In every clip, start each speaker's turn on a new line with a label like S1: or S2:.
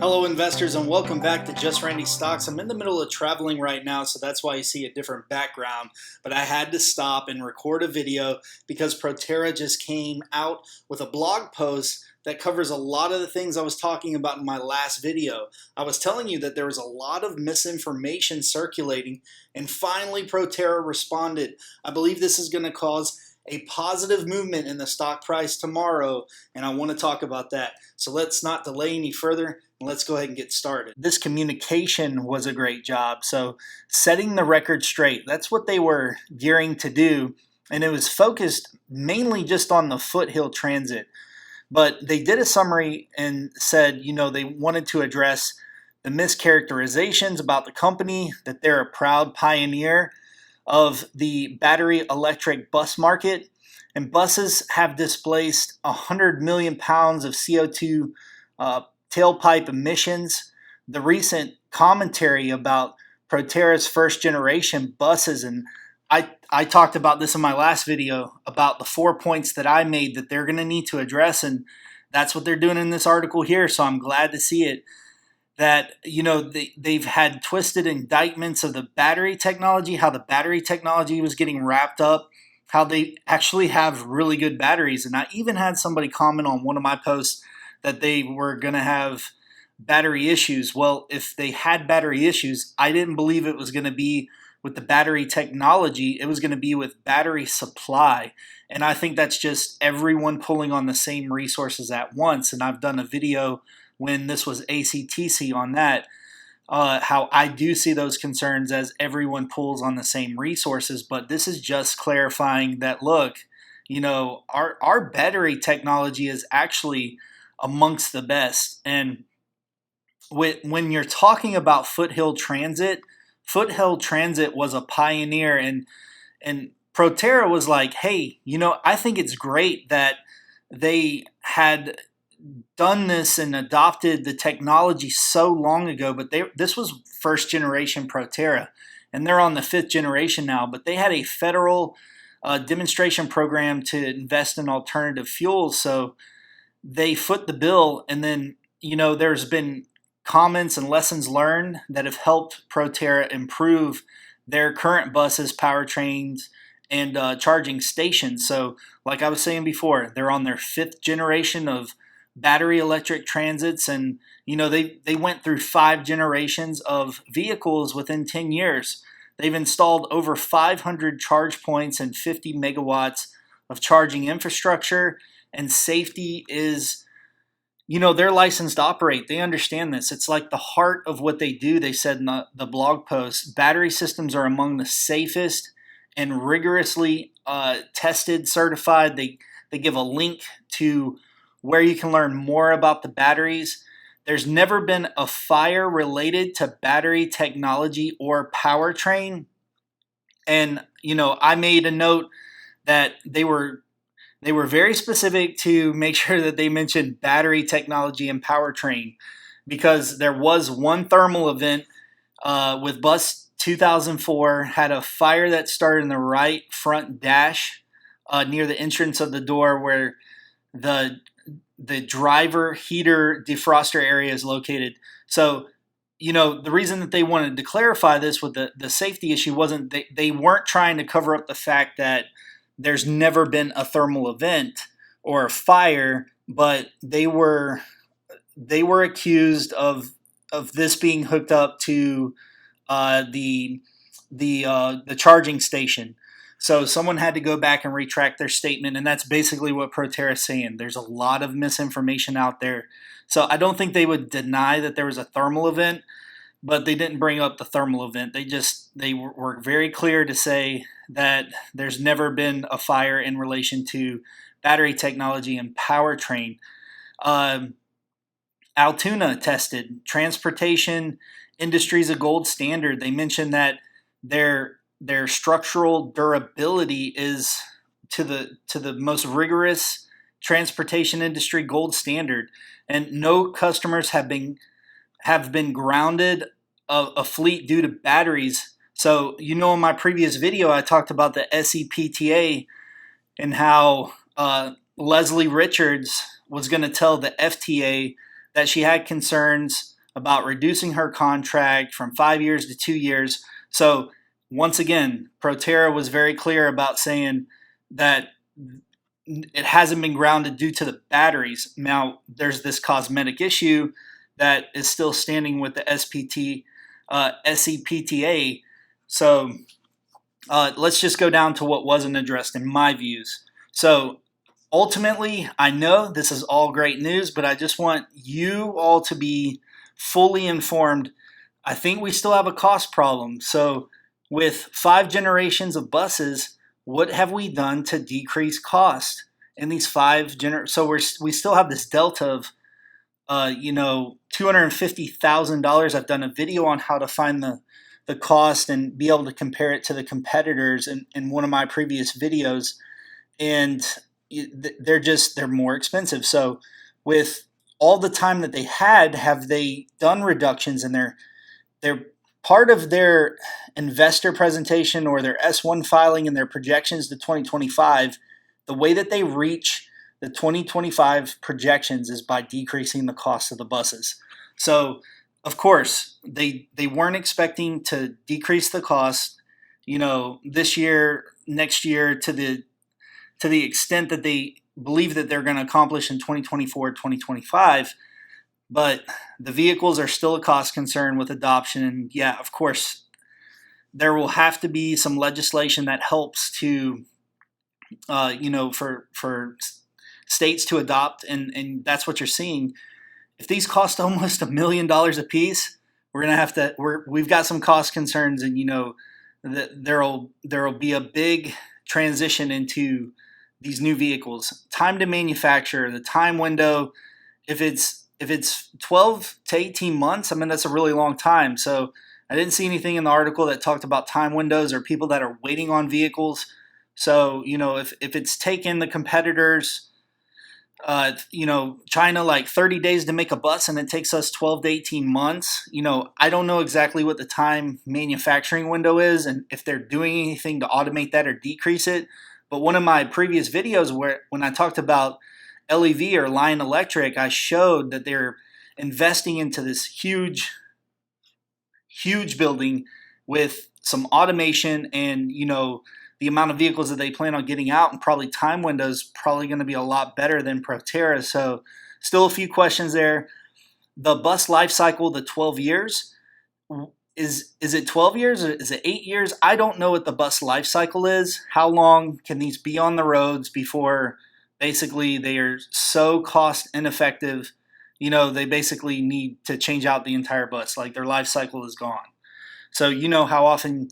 S1: Hello investors and welcome back to Just Randy Stocks. I'm in the middle of traveling right now, so that's why you see a different background, but I had to stop and record a video because Proterra just came out with a blog post that covers a lot of the things I was talking about in my last video. I was telling you that there was a lot of misinformation circulating, and finally Proterra responded. I believe this is going to cause a positive movement in the stock price tomorrow, and I want to talk about that. So let's not delay any further. Let's go ahead and get started. This communication was a great job. So setting the record straight, that's what they were gearing to do. And it was focused mainly just on the foothill transit. But they did a summary and said, they wanted to address the mischaracterizations about the company, that they're a proud pioneer of the battery electric bus market. And buses have displaced 100 million pounds of CO2 tailpipe emissions. The recent commentary about Proterra's first generation buses, and I talked about this in my last video about the 4 points that I made that they're going to need to address, and that's what they're doing in this article here, so I'm glad to see it. That, they've had twisted indictments of the battery technology, how the battery technology was getting wrapped up, how they actually have really good batteries. And I even had somebody comment on one of my posts that they were going to have battery issues. Well, if they had battery issues, I didn't believe it was going to be with the battery technology. It was going to be with battery supply. And I think that's just everyone pulling on the same resources at once. And I've done a video when this was ACTC on that, how I do see those concerns as everyone pulls on the same resources. But this is just clarifying that, look, our battery technology is actually amongst the best. And when you're talking about foothill transit was a pioneer, and Proterra was like, hey, I think it's great that they had done this and adopted the technology so long ago, but this was first generation Proterra, and they're on the 5th generation now, but they had a federal demonstration program to invest in alternative fuels, so they foot the bill. And then, there's been comments and lessons learned that have helped Proterra improve their current buses, powertrains, and charging stations. So like I was saying before, they're on their 5th generation of battery electric transits, and they went through 5 generations of vehicles within 10 years. They've installed over 500 charge points and 50 megawatts of charging infrastructure. And safety is, they're licensed to operate. They understand this. It's like the heart of what they do. They said in the blog post, battery systems are among the safest and rigorously tested, certified. They give a link to where you can learn more about the batteries. There's never been a fire related to battery technology or powertrain. And, I made a note that they were very specific to make sure that they mentioned battery technology and powertrain, because there was one thermal event with bus 2004, had a fire that started in the right front dash near the entrance of the door where the driver heater defroster area is located. So, the reason that they wanted to clarify this with the safety issue wasn't they weren't trying to cover up the fact that there's never been a thermal event or a fire, but they were accused of this being hooked up to the charging station. So someone had to go back and retract their statement, and that's basically what Proterra is saying. There's a lot of misinformation out there. So I don't think they would deny that there was a thermal event, but they didn't bring up the thermal event. They were very clear to say that there's never been a fire in relation to battery technology and powertrain. Altoona tested. Transportation industry is a gold standard. They mentioned that their structural durability is to the most rigorous transportation industry gold standard, and no customers have been grounded a fleet due to batteries. So in my previous video I talked about the SEPTA and how Leslie Richards was going to tell the FTA that she had concerns about reducing her contract from 5 years to 2 years. So once again, Proterra was very clear about saying that it hasn't been grounded due to the batteries. Now, there's this cosmetic issue that is still standing with the SEPTA. So let's just go down to what wasn't addressed in my views. So ultimately, I know this is all great news, but I just want you all to be fully informed. I think we still have a cost problem. So with 5 generations of buses, what have we done to decrease cost in these 5 So we still have this delta of $250,000. I've done a video on how to find the cost and be able to compare it to the competitors in one of my previous videos, and they're more expensive. So with all the time that they had, have they done reductions in their part of their investor presentation or their S1 filing and their projections to 2025? The way that they reach the 2025 projections is by decreasing the cost of the buses. So, of course, they weren't expecting to decrease the cost, this year, next year, to the extent that they believe that they're going to accomplish in 2024, 2025. But the vehicles are still a cost concern with adoption. And yeah, of course, there will have to be some legislation that helps to, for states to adopt, and that's what you're seeing. If these cost almost $1 million a piece, we've got some cost concerns, and there'll be a big transition into these new vehicles. Time to manufacture, the time window, if it's 12 to 18 months, I mean, that's a really long time. So I didn't see anything in the article that talked about time windows or people that are waiting on vehicles. So, if it's taken the competitors, China like 30 days to make a bus and it takes us 12 to 18 months, I don't know exactly what the time manufacturing window is and if they're doing anything to automate that or decrease it. But one of my previous videos when I talked about LEV or Lion Electric, I showed that they're investing into this huge building with some automation and, the amount of vehicles that they plan on getting out and probably time windows probably going to be a lot better than Proterra. So still a few questions there. The bus life cycle, the 12 years, is it 12 years or is it 8 years? I don't know what the bus life cycle is. How long can these be on the roads before basically they are so cost ineffective, they basically need to change out the entire bus, like their life cycle is gone. So how often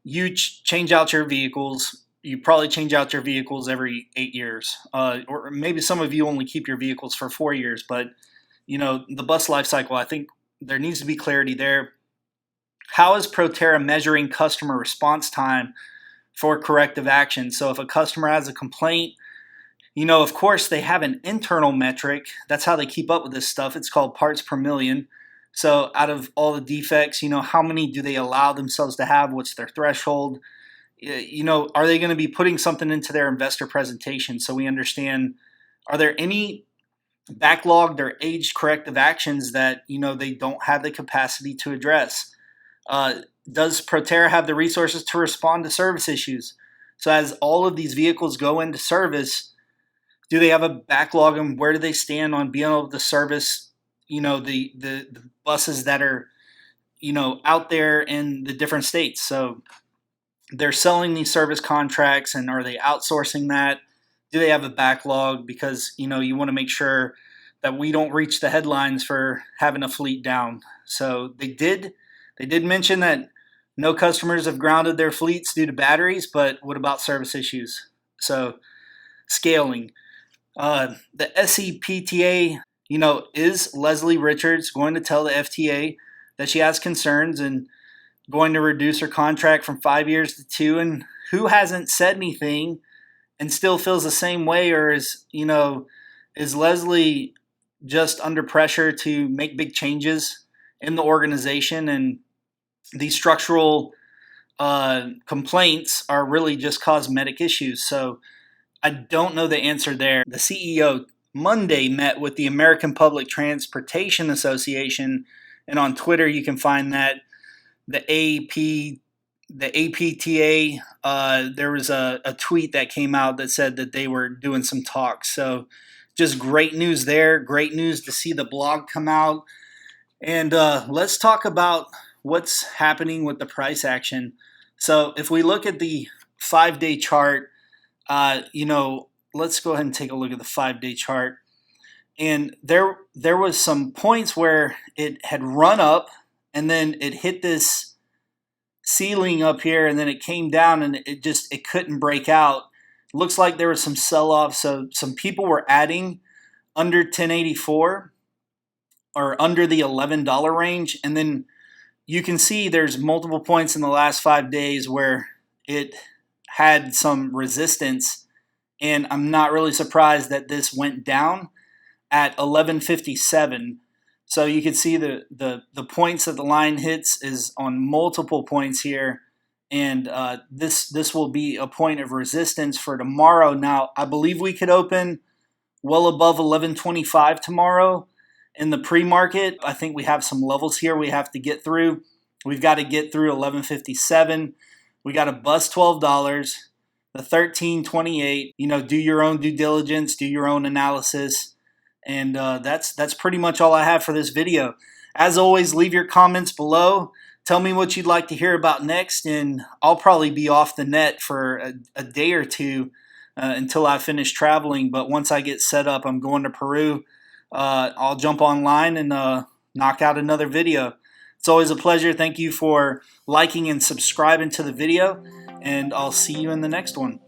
S1: you change out your vehicles. You probably change out your vehicles every 8 years. Or maybe some of you only keep your vehicles for 4 years. But, the bus life cycle, I think there needs to be clarity there. How is Proterra measuring customer response time for corrective action? So if a customer has a complaint, of course, they have an internal metric. That's how they keep up with this stuff. It's called parts per million. So out of all the defects, how many do they allow themselves to have? What's their threshold? Are they going to be putting something into their investor presentation so we understand, are there any backlogged or aged corrective actions that, they don't have the capacity to address? Does Proterra have the resources to respond to service issues? So as all of these vehicles go into service, do they have a backlog, and where do they stand on being able to service the buses that are, out there in the different states? So they're selling these service contracts, and are they outsourcing that? Do they have a backlog? Because, you want to make sure that we don't reach the headlines for having a fleet down. So they did mention that no customers have grounded their fleets due to batteries, but what about service issues? So scaling. The SEPTA, is Leslie Richards going to tell the FTA that she has concerns and going to reduce her contract from 5 years to 2? And who hasn't said anything and still feels the same way? Or is Leslie just under pressure to make big changes in the organization, and these structural complaints are really just cosmetic issues? So I don't know the answer there. The CEO Monday met with the American Public Transportation Association and on Twitter you can find that the APTA, there was a tweet that came out that said that they were doing some talks. So just great news there. Great news to see the blog come out. And let's talk about what's happening with the price action. So if we look at the 5-day chart, let's go ahead and take a look at the 5-day chart. And there was some points where it had run up and then it hit this ceiling up here and then it came down and it couldn't break out. Looks like there was some sell-off, so some people were adding under 1084 or under the $11 range, and then you can see there's multiple points in the last 5 days where it had some resistance, and I'm not really surprised that this went down at 1157. So you can see the points that the line hits is on multiple points here, and this will be a point of resistance for tomorrow. Now, I believe we could open well above 1125 tomorrow in the pre-market. I think we have some levels here we have to get through. We've got to get through 1157. We got to bust $12, the 1328. Do your own due diligence, do your own analysis. And that's pretty much all I have for this video. As always, leave your comments below. Tell me what you'd like to hear about next, and I'll probably be off the net for a day or two until I finish traveling. But once I get set up, I'm going to Peru. I'll jump online and knock out another video. It's always a pleasure. Thank you for liking and subscribing to the video, and I'll see you in the next one.